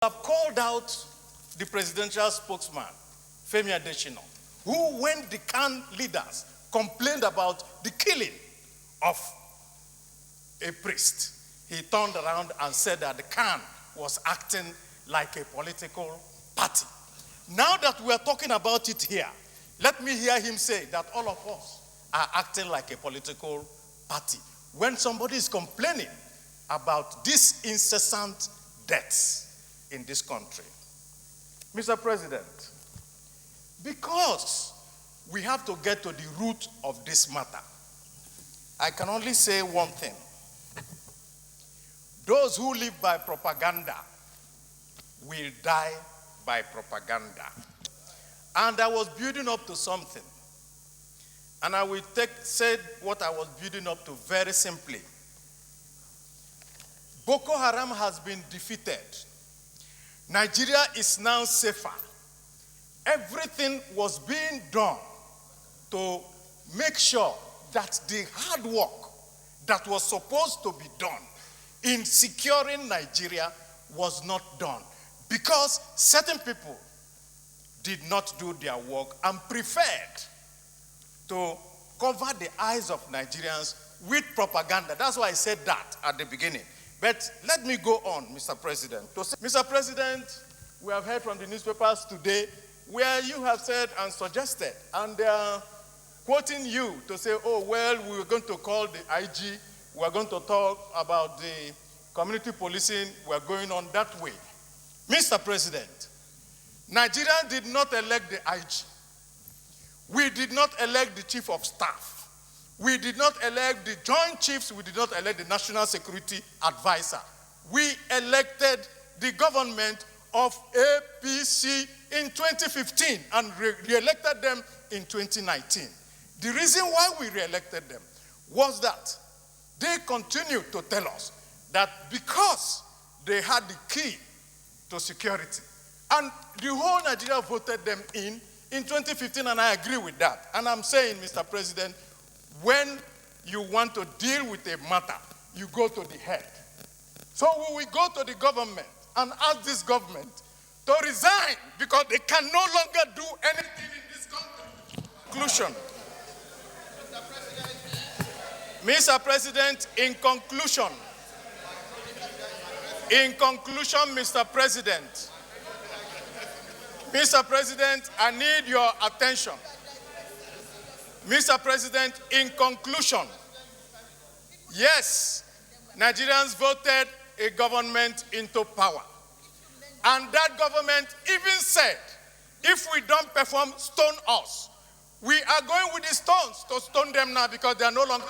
have called out the presidential spokesman, Femi Adesina, who, when the CAN leaders complained about the killing of a priest, he turned around and said that the CAN was acting like a political party. Now that we are talking about it here, let me hear him say that all of us are acting like a political party when somebody is complaining about these incessant deaths in this country. Mr. President, because we have to get to the root of this matter, I can only say one thing. Those who live by propaganda will die by propaganda. And I was building up to something. And I will say what I was building up to very simply. Boko Haram has been defeated. Nigeria is now safer. Everything was being done to make sure that the hard work that was supposed to be done in securing Nigeria was not done because certain people did not do their work and preferred to cover the eyes of Nigerians with propaganda. That's why I said that at the beginning. But let me go on, Mr. President. Mr. President, we have heard from the newspapers today where you have said and suggested, and they are quoting you to say, oh, well, we were going to call the IG, we are going to talk about the community policing, we are going on that way. Mr. President, Nigeria did not elect the IG. We did not elect the chief of staff. We did not elect the joint chiefs. We did not elect the national security advisor. We elected the government of APC in 2015 and re-elected them in 2019. The reason why we re-elected them was that they continued to tell us that because they had the key to security, and the whole Nigeria voted them in 2015, and I agree with that. And I'm saying, Mr. President, when you want to deal with a matter, you go to the head. So we will go to the government and ask this government to resign because they can no longer do anything in this country. Conclusion. Mr. President, in conclusion, Mr. President, I need your attention. Mr. President, in conclusion, yes, Nigerians voted a government into power. And that government even said, if we don't perform, stone us. We are going with the stones to stone them now because they are no longer